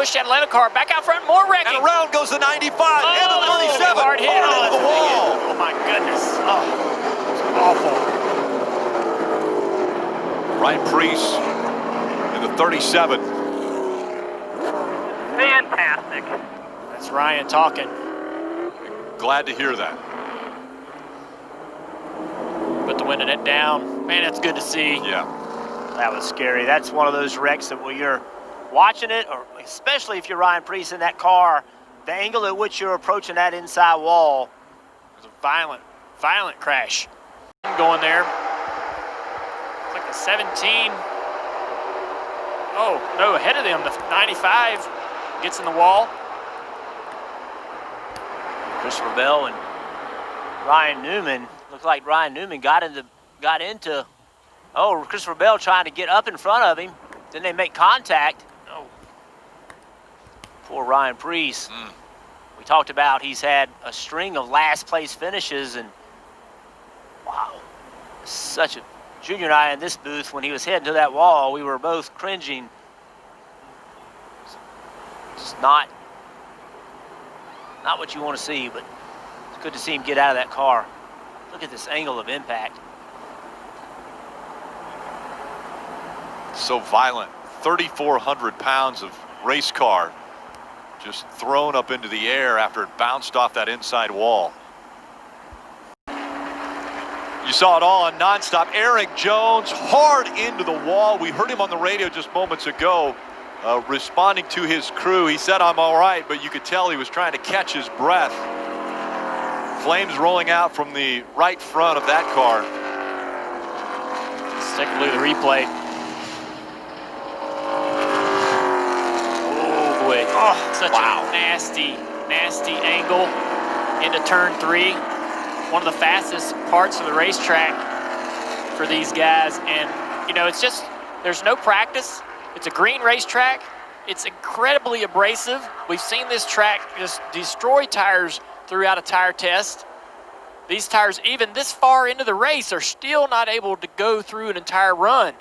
push that Atlanta car back out front, more wrecking. And around goes the 95 and the 37. Hard hit. Into the wall. Oh my goodness. Oh, it's awful. Ryan Preece in the 37. Fantastic. That's Ryan talking. Glad to hear that. But the winning it down, man, that's good to see. Yeah. That was scary. That's one of those wrecks that when you're watching it, or especially if you're Ryan Preece in that car, the angle at which you're approaching that inside wall. It was a violent crash. Going there. It's like a 17. Oh, no, ahead of them, the 95 gets in the wall. Christopher Bell and Ryan Newman. Looked like Ryan Newman got into, Christopher Bell trying to get up in front of him. Then they make contact. Oh, poor Ryan Preece. We talked about he's had a string of last place finishes, and wow, such a Junior and I in this booth, when he was heading to that wall, we were both cringing. Just not what you want to see, but it's good to see him get out of that car. Look at this angle of impact. So violent. 3,400 pounds of race car just thrown up into the air after it bounced off that inside wall. You saw it all on nonstop. Eric Jones hard into the wall. We heard him on the radio just moments ago responding to his crew. He said, "I'm all right," but you could tell he was trying to catch his breath. Flames rolling out from the right front of that car. Let's take a look at the replay. Oh boy, such a nasty angle into turn 3. One of the fastest parts of the racetrack for these guys. And, you know, it's just, there's no practice. It's a green racetrack. It's incredibly abrasive. We've seen this track just destroy tires throughout a tire test. These tires, even this far into the race, are still not able to go through an entire run.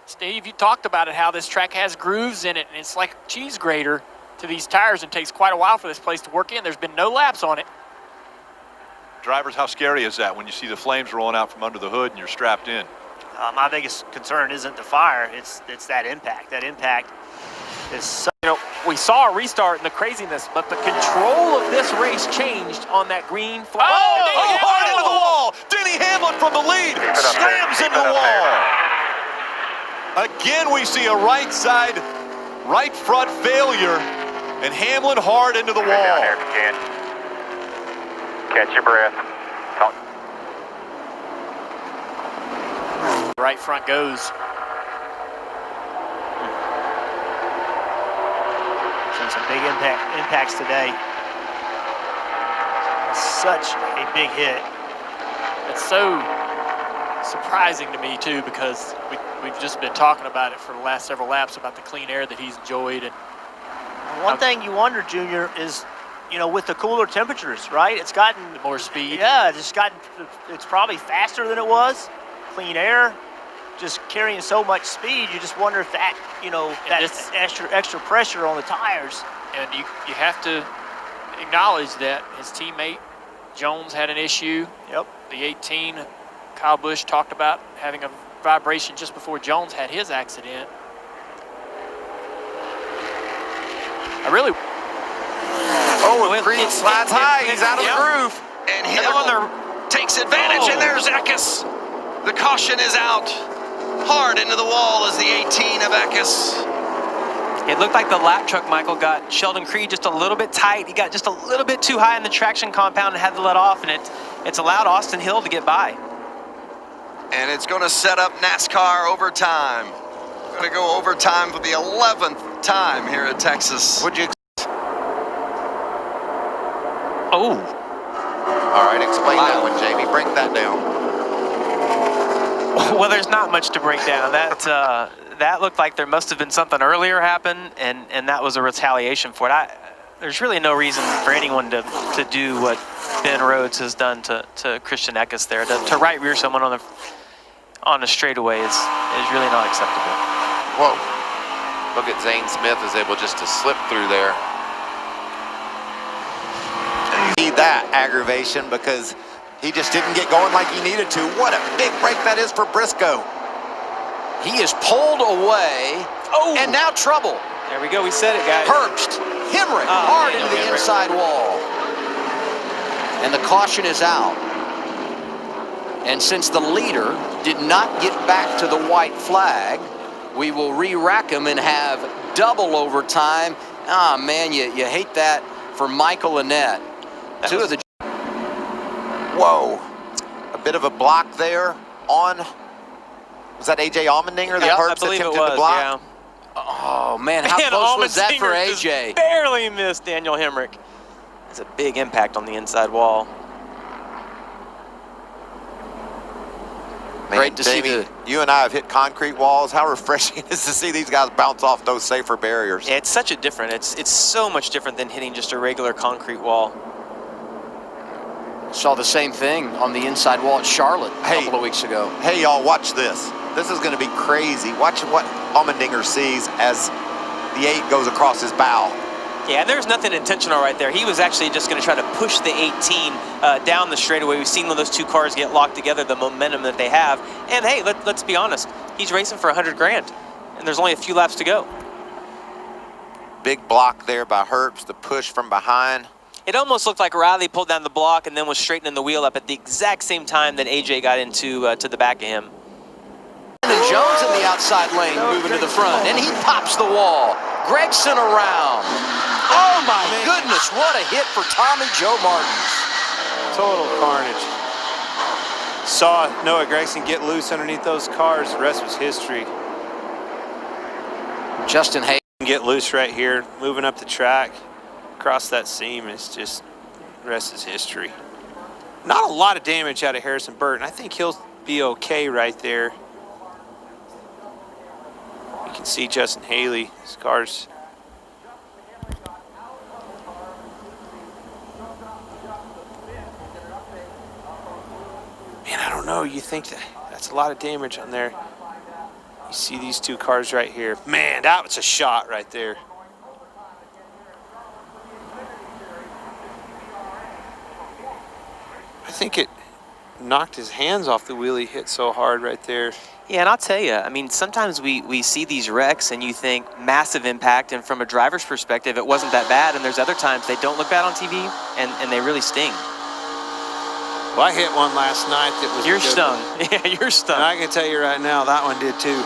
Steve, you talked about it, how this track has grooves in it, and it's like a cheese grater to these tires, and it takes quite a while for this place to work in. There's been no laps on it. Drivers, how scary is that when you see the flames rolling out from under the hood and you're strapped in? My biggest concern isn't the fire, it's that impact. That impact is so, you know, we saw a restart in the craziness, but the control of this race changed on that green flag. Hard into the wall. Denny Hamlin from the lead slams into the wall. Again, we see a right side, right front failure, and Hamlin hard into the wall. Down here if you can. Catch your breath. Right front goes. Seen some big impacts today. Such a big hit. It's so surprising to me too, because we've just been talking about it for the last several laps about the clean air that he's enjoyed. And one thing you wonder, Junior, is, you know, with the cooler temperatures, right? It's gotten more speed. Yeah, it's probably faster than it was. Clean air, just carrying so much speed. You just wonder if that, you know, that's extra pressure on the tires. And you have to acknowledge that his teammate Jones had an issue. Yep. The 18, Kyle Busch, talked about having a vibration just before Jones had his accident. Creed slides high, he's out of the groove. And Hamlin takes advantage, and there's Eckes. The caution is out. Hard into the wall is the 18 of Eckes. It looked like the lap truck, Michael, got Sheldon Creed just a little bit tight. He got just a little bit too high in the traction compound and had to let off, and it's allowed Austin Hill to get by. And it's going to set up NASCAR overtime. Going to go overtime for the 11th time here at Texas. Would you? Oh. All right, explain that one, Jamie. Break that down. Well, there's not much to break down. That looked like there must have been something earlier happen, and that was a retaliation for it. There's really no reason for anyone to do what Ben Rhodes has done to Christian Eckes there. To right rear someone on the straightaway is really not acceptable. Whoa. Look at Zane Smith is able just to slip through there. Need that aggravation because he just didn't get going like he needed to. What a big break that is for Briscoe. He is pulled away, and now trouble. There we go. We said it, guys. Herbst, Hemrick, hard into the inside wall. And the caution is out. And since the leader did not get back to the white flag, we will re-rack him and have double overtime. Ah, man, you hate that for Michael Annette. Whoa. A bit of a block there on, was that A.J. Allmendinger that Herbst attempted to block? Yeah. Oh, man, how close was that for A.J.? Barely missed Daniel Hemrick. That's a big impact on the inside wall. Man, great to Jamie, see you and I have hit concrete walls. How refreshing it is to see these guys bounce off those safer barriers. Yeah, it's such a different, it's so much different than hitting just a regular concrete wall. Saw the same thing on the inside wall at Charlotte a couple of weeks ago. Hey, y'all, watch this. This is going to be crazy. Watch what Allmendinger sees as the 8 goes across his bow. Yeah, and there's nothing intentional right there. He was actually just going to try to push the 18 down the straightaway. We've seen when those two cars get locked together, the momentum that they have. And hey, let's be honest. He's racing for $100 grand, and there's only a few laps to go. Big block there by Herbst, the push from behind. It almost looked like Riley pulled down the block and then was straightening the wheel up at the exact same time that AJ got into to the back of him. And Jones in the outside lane moving to the front, and he pops the wall. Gregson around. Oh my goodness, what a hit for Tommy Joe Martins. Total carnage. Saw Noah Gregson get loose underneath those cars. The rest was history. Justin Hay Get loose right here, moving up the track, across that seam. It's just, the rest is history. Not a lot of damage out of Harrison Burton. I think he'll be okay right there. You can see Justin Haley, his car's man, I don't know. You think that's a lot of damage on there. You see these two cars right here. Man, that was a shot right there. I think it knocked his hands off the wheel. He hit so hard right there. Yeah, and I'll tell you, I mean, sometimes we see these wrecks and you think massive impact, and from a driver's perspective, it wasn't that bad, and there's other times they don't look bad on TV, and they really sting. Well, I hit one last night that was You're stung. Yeah, you're stung. And I can tell you right now, that one did too.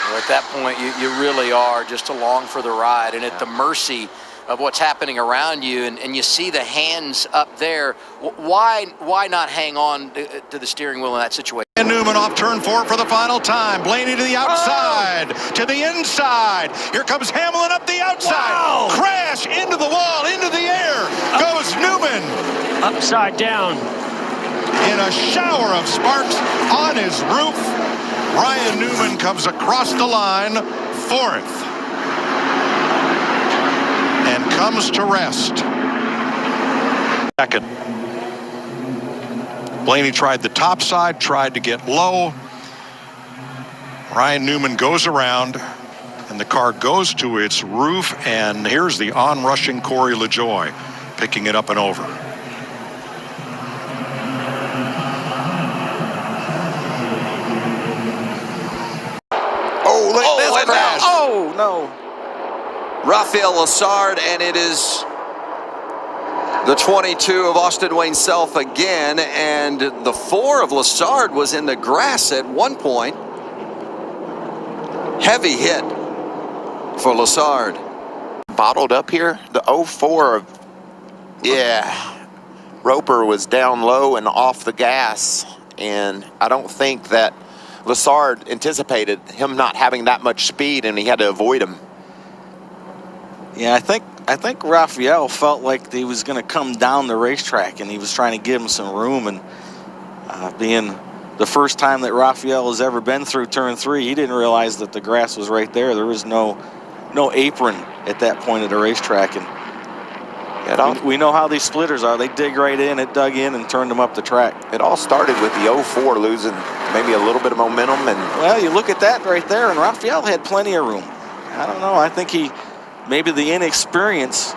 Well, at that point, you really are just along for the ride and at the mercy of what's happening around you, and you see the hands up there. Why not hang on to the steering wheel in that situation? And Newman off turn 4 for the final time. Blaney to the outside, to the inside. Here comes Hamlin up the outside. Wow. Crash into the wall, into the air. Goes Newman. Upside down. In a shower of sparks on his roof, Ryan Newman comes across the line, 4th. And comes to rest. Second. Blaney tried the top side, tried to get low. Ryan Newman goes around, and the car goes to its roof, and here's the on-rushing Corey LaJoie, picking it up and over. Oh, look at this crash. Oh, no. Rafael Lessard, and it is the 22 of Austin Wayne Self again, and the 4 of Lessard was in the grass at one point. Heavy hit for Lessard. Bottled up here, the 04 of, yeah, Roper was down low and off the gas, and I don't think that Lessard anticipated him not having that much speed, and he had to avoid him. Yeah, I think Raphael felt like he was going to come down the racetrack, and he was trying to give him some room. And being the first time that Raphael has ever been through turn 3, he didn't realize that the grass was right there. There was no apron at that point of the racetrack, and We know how these splitters are. They dig right in, it dug in, and turned them up the track. It all started with the 04 losing maybe a little bit of momentum. And well, you look at that right there, and Raphael had plenty of room. I don't know. I think maybe the inexperience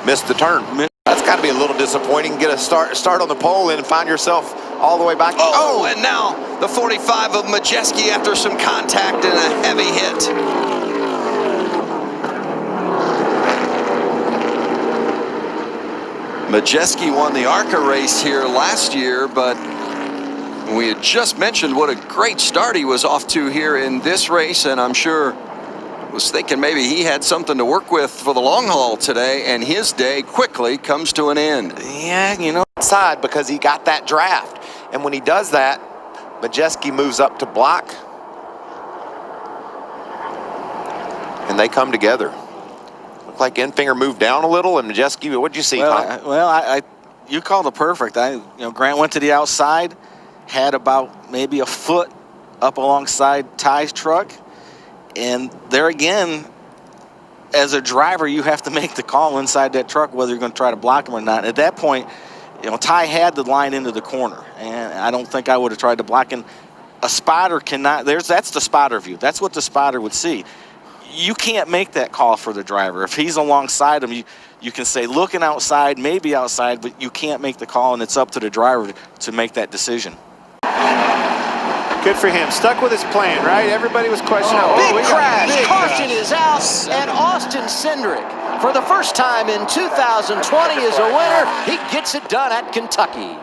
missed the turn. That's got to be a little disappointing. Get a start on the pole and find yourself all the way back. Oh, and now the 45 of Majeski after some contact and a heavy hit. Majeski won the ARCA race here last year, but we had just mentioned what a great start he was off to here in this race, and I'm sure was thinking maybe he had something to work with for the long haul today, and his day quickly comes to an end. Yeah, you know, side because he got that draft. And when he does that, Majeski moves up to block, and they come together. Looked like Enfinger moved down a little, and Majeski, what'd you see, Tom? You called it perfect. Grant went to the outside, had about maybe a foot up alongside Ty's truck, and there again, as a driver, you have to make the call inside that truck whether you're going to try to block him or not. At that point, Ty had the line into the corner, and I don't think I would have tried to block him. A spotter cannot. That's the spotter view. That's what the spotter would see. You can't make that call for the driver. If he's alongside him, you can say looking outside, maybe outside, but you can't make the call, and it's up to the driver to make that decision. Good for him. Stuck with his plan, right? Everybody was questioning. Big crash. Caution is out, and Austin Cindric, for the first time in 2020, is a winner. He gets it done at Kentucky.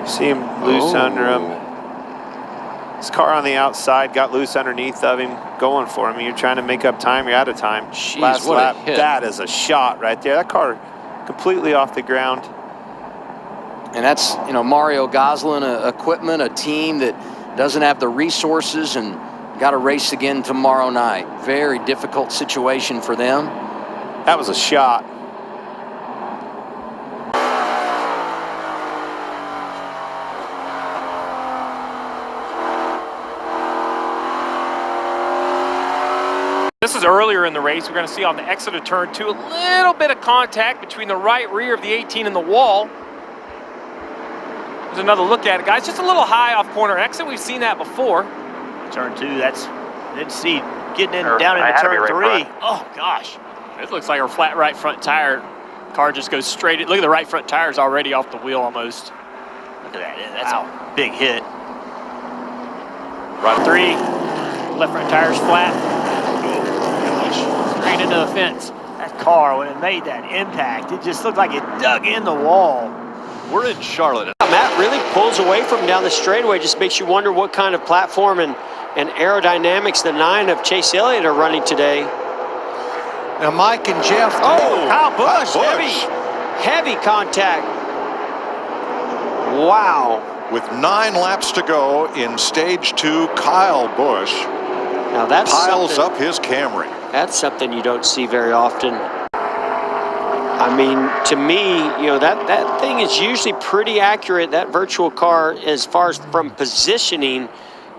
See him loose under him. His car on the outside got loose underneath of him, going for him. You're trying to make up time, you're out of time. Jeez, last what lap, a hit. that is a shot right there. That car completely off the ground. And that's, Mario Goslin, equipment, a team that doesn't have the resources and got to race again tomorrow night. Very difficult situation for them. That was a shot. This is earlier in the race. We're going to see on the exit of turn 2 a little bit of contact between the right rear of the 18 and the wall. There's another look at it, guys. Just a little high off corner exit. We've seen that before. Turn 2, didn't see getting in down into turn 3. Oh, gosh. It looks like a flat right front tire. Car just goes straight. Look at the right front tire's already off the wheel almost. Look at that. That's a big hit. Right 3. Left front tire's flat. Gosh. Straight into the fence. That car, when it made that impact, it just looked like it dug in the wall. We're in Charlotte. Matt really pulls away from down the straightaway. Just makes you wonder what kind of platform and aerodynamics the 9 of Chase Elliott are running today. Now Mike and Jeff. Kyle Busch. Heavy contact. Wow. With 9 laps to go in stage 2, Kyle Busch now that's piles up his Camry. That's something you don't see very often. I mean, to me, that thing is usually pretty accurate, that virtual car, as far as from positioning.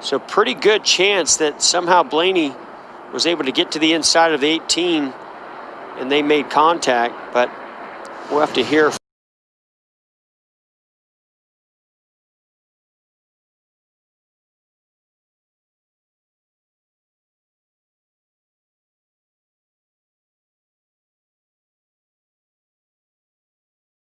So pretty good chance that somehow Blaney was able to get to the inside of the 18 and they made contact. But we'll have to hear